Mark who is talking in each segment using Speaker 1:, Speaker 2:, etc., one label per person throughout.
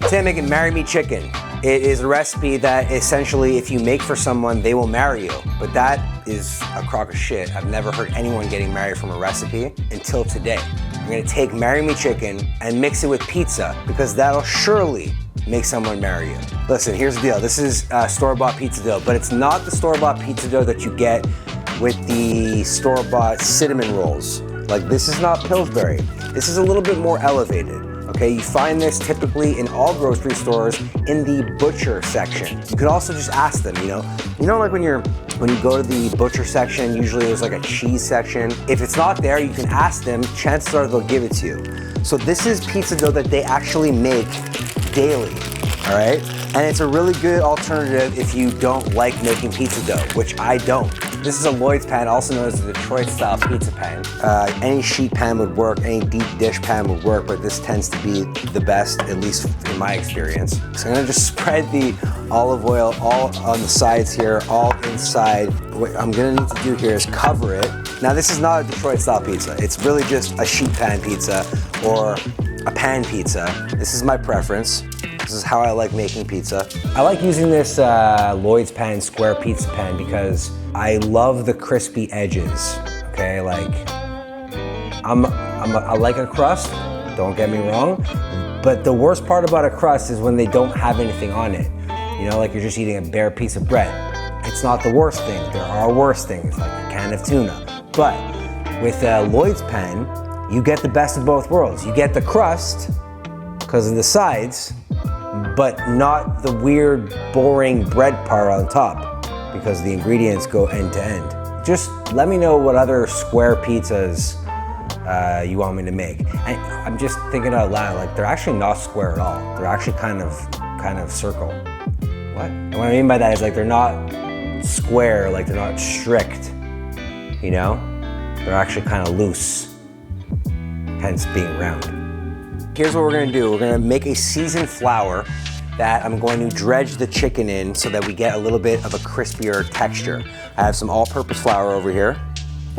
Speaker 1: Today I'm making Marry Me Chicken. It is a recipe that essentially if you make for someone, they will marry you. But that is a crock of shit. I've never heard anyone getting married from a recipe until today. I'm gonna take Marry Me Chicken and mix it with pizza because that'll surely make someone marry you. Listen, here's the deal. This is store-bought pizza dough, but it's not the store-bought pizza dough that you get with the store-bought cinnamon rolls. Like, this is not Pillsbury. This is a little bit more elevated. Okay, you find this typically in all grocery stores in the butcher section. You could also just ask them, you know like when you go to the butcher section, usually there's like a cheese section. If it's not there, you can ask them, chances are they'll give it to you. So this is pizza dough that they actually make daily, all right? And it's a really good alternative if you don't like making pizza dough, which I don't. This is a Lloyd's pan, also known as the Detroit style pizza pan. Any sheet pan would work, any deep dish pan would work, but this tends to be the best, at least in my experience. So I'm gonna just spread the olive oil all on the sides here, all inside. What I'm gonna need to do here is cover it. Now this is not a Detroit style pizza. It's really just a sheet pan pizza or a pan pizza. This is my preference. This is how I like making pizza. I like using this Lloyd's pan square pizza pan because I love the crispy edges, okay? Like, I like a crust, don't get me wrong, but the worst part about a crust is when they don't have anything on it. You know, like you're just eating a bare piece of bread. It's not the worst thing. There are worse things, like a can of tuna. But with Lloyd's pan, you get the best of both worlds. You get the crust, because of the sides, but not the weird, boring bread part on top because the ingredients go end to end. Just let me know what other square pizzas you want me to make. And I'm just thinking out loud, like they're actually not square at all. They're actually kind of circle. What? And what I mean by that is like they're not square, like they're not strict, you know? They're actually kind of loose, hence being round. Here's what we're gonna do. We're gonna make a seasoned flour that I'm going to dredge the chicken in so that we get a little bit of a crispier texture. I have some all-purpose flour over here.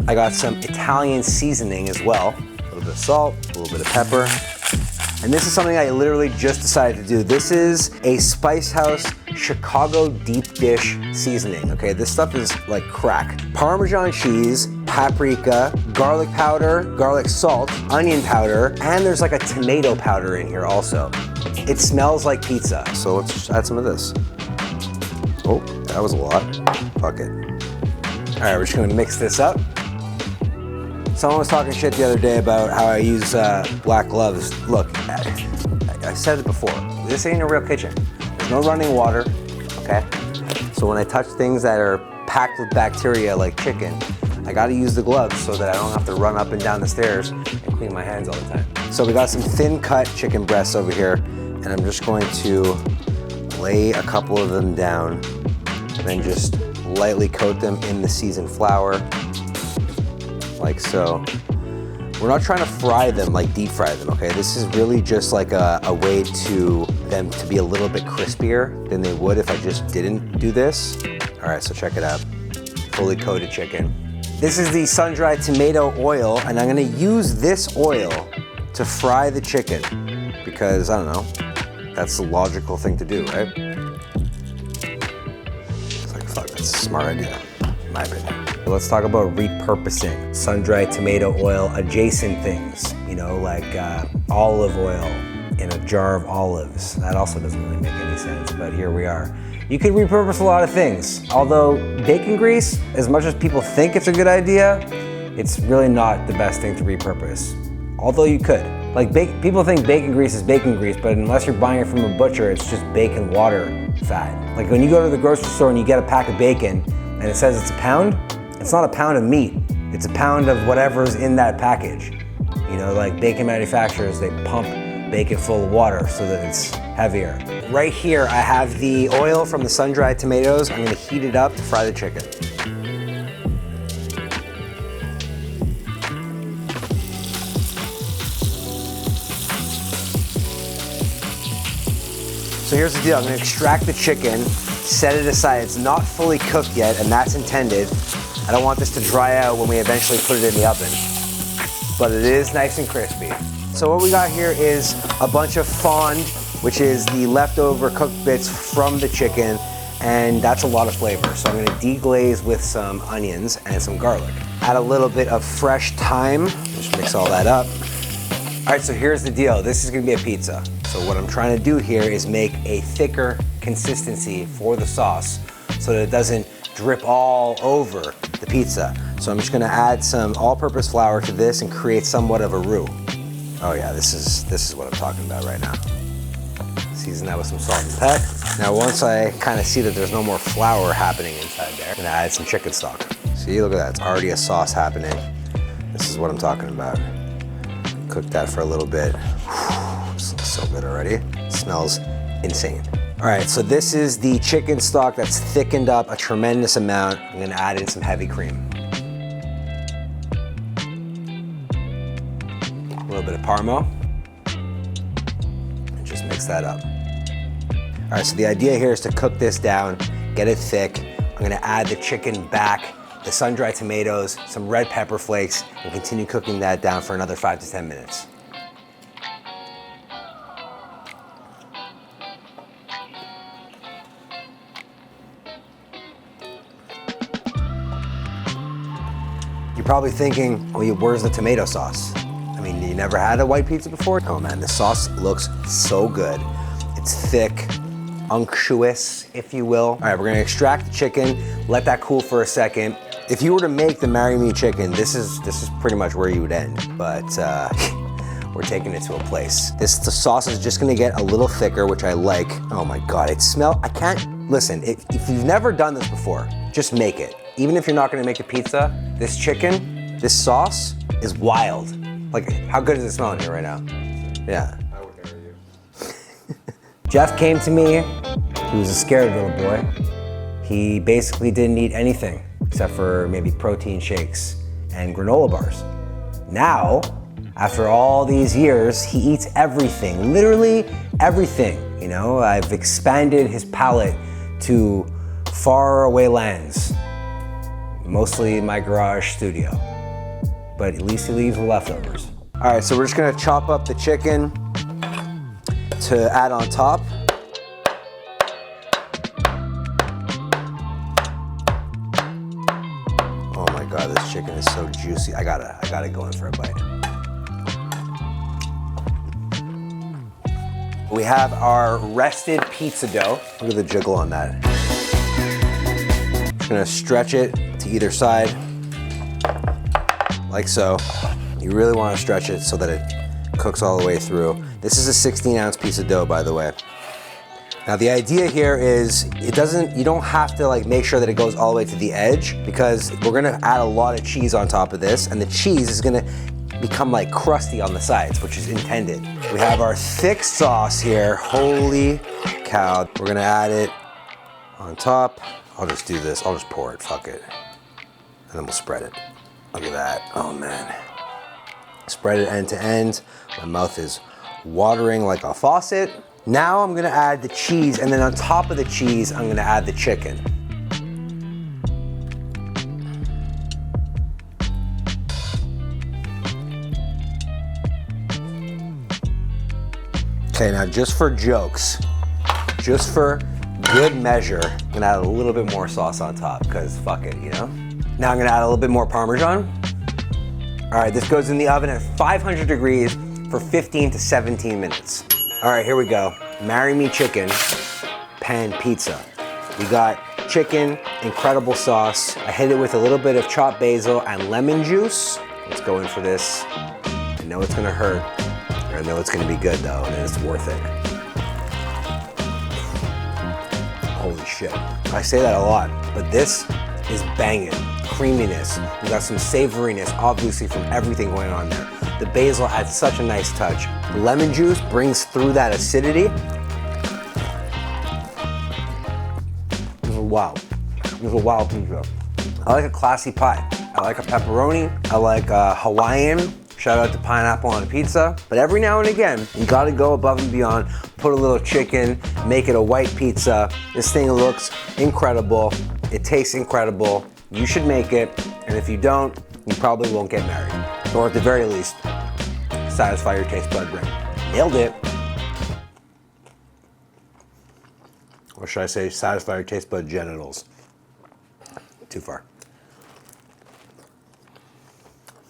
Speaker 1: I got some Italian seasoning as well. A little bit of salt, a little bit of pepper. And this is something I literally just decided to do. This is a Spice House Chicago deep dish seasoning, okay? This stuff is like crack. Parmesan cheese, paprika, garlic powder, garlic salt, onion powder, and there's like a tomato powder in here also. It smells like pizza. So let's just add some of this. Oh, that was a lot. Fuck it. All right, we're just gonna mix this up. Someone was talking shit the other day about how I use black gloves. Look, I said it before, this ain't a real kitchen. There's no running water, okay? So when I touch things that are packed with bacteria like chicken, I gotta use the gloves so that I don't have to run up and down the stairs and clean my hands all the time. So we got some thin cut chicken breasts over here, and I'm just going to lay a couple of them down and then just lightly coat them in the seasoned flour, like so. We're not trying to fry them, like deep fry them, okay? This is really just like a way to them to be a little bit crispier than they would if I just didn't do this. All right, so check it out. Fully coated chicken. This is the sun-dried tomato oil, and I'm gonna use this oil to fry the chicken because, I don't know, that's the logical thing to do, right? It's like, fuck, that's a smart idea, in my opinion. Let's talk about repurposing sun-dried tomato oil adjacent things, you know, like olive oil in a jar of olives. That also doesn't really make any sense, but here we are. You could repurpose a lot of things, although bacon grease, as much as people think it's a good idea, it's really not the best thing to repurpose, although you could. Like, people think bacon grease is bacon grease, but unless you're buying it from a butcher, it's just bacon water fat. Like when you go to the grocery store and you get a pack of bacon and it says it's a pound, it's not a pound of meat, it's a pound of whatever's in that package. You know, like bacon manufacturers, they pump bacon full of water so that it's heavier. Right here, I have the oil from the sun-dried tomatoes. I'm gonna heat it up to fry the chicken. So here's the deal, I'm gonna extract the chicken, set it aside. It's not fully cooked yet, and that's intended. I don't want this to dry out when we eventually put it in the oven, but it is nice and crispy. So what we got here is a bunch of fond which is the leftover cooked bits from the chicken, and that's a lot of flavor. So I'm gonna deglaze with some onions and some garlic. Add a little bit of fresh thyme, just mix all that up. All right, so here's the deal. This is gonna be a pizza. So what I'm trying to do here is make a thicker consistency for the sauce so that it doesn't drip all over the pizza. So I'm just gonna add some all-purpose flour to this and create somewhat of a roux. Oh yeah, this is what I'm talking about right now. Season that with some salt and pepper. Now once I kind of see that there's no more flour happening inside there, I'm gonna add some chicken stock. See, look at that, it's already a sauce happening. This is what I'm talking about. Cook that for a little bit. This looks so good already. It smells insane. All right, so this is the chicken stock that's thickened up a tremendous amount. I'm gonna add in some heavy cream. A little bit of Parmo. And just mix that up. All right, so the idea here is to cook this down, get it thick. I'm gonna add the chicken back, the sun-dried tomatoes, some red pepper flakes, and continue cooking that down for another 5 to 10 minutes. You're probably thinking, well, where's the tomato sauce? I mean, you never had a white pizza before? Oh man, the sauce looks so good. It's thick, unctuous, if you will. All right, we're gonna extract the chicken, let that cool for a second. If you were to make the Marry Me chicken, this is pretty much where you would end, but we're taking it to a place. The sauce is just gonna get a little thicker, which I like. Oh my God, I can't, listen, if you've never done this before, just make it. Even if you're not gonna make a pizza, this chicken, this sauce is wild. Like, how good does it smell in here right now? Yeah.
Speaker 2: I would dare you.
Speaker 1: Jeff came to me, he was a scared little boy. He basically didn't eat anything except for maybe protein shakes and granola bars. Now, after all these years, he eats everything, literally everything. You know, I've expanded his palate to far away lands, mostly my garage studio, but at least he leaves the leftovers. All right, so we're just gonna chop up the chicken to add on top. Oh my God, this chicken is so juicy. I gotta go in for a bite. We have our rested pizza dough. Look at the jiggle on that. Just gonna stretch it to either side, like so. You really wanna stretch it so that it cooks all the way through. This is a 16-ounce piece of dough, by the way. Now the idea here is you don't have to like make sure that it goes all the way to the edge, because we're gonna add a lot of cheese on top of this, and the cheese is gonna become like crusty on the sides, which is intended. We have our thick sauce here. Holy cow. We're gonna add it on top. I'll just do this, I'll just pour it, fuck it. And then we'll spread it. Look at that, oh man. Spread it end to end. My mouth is watering like a faucet. Now I'm gonna add the cheese, and then on top of the cheese, I'm gonna add the chicken. Okay, now just for jokes, just for good measure, I'm gonna add a little bit more sauce on top, because fuck it, you know? Now I'm gonna add a little bit more Parmesan. All right, this goes in the oven at 500 degrees for 15 to 17 minutes. All right, here we go. Marry Me chicken, pan pizza. We got chicken, incredible sauce. I hit it with a little bit of chopped basil and lemon juice. Let's go in for this. I know it's gonna hurt. I know it's gonna be good though, and it's worth it. Holy shit. I say that a lot, but this is banging. Creaminess. We got some savoriness, obviously, from everything going on there. The basil adds such a nice touch. The lemon juice brings through that acidity. This is wild. This is a wild pizza. I like a classy pie. I like a pepperoni. I like a Hawaiian. Shout out to pineapple on a pizza. But every now and again, you gotta go above and beyond, put a little chicken, make it a white pizza. This thing looks incredible. It tastes incredible. You should make it, and if you don't, you probably won't get married. Or at the very least, satisfy your taste bud ring. Nailed it. Or should I say satisfy your taste bud genitals? Too far.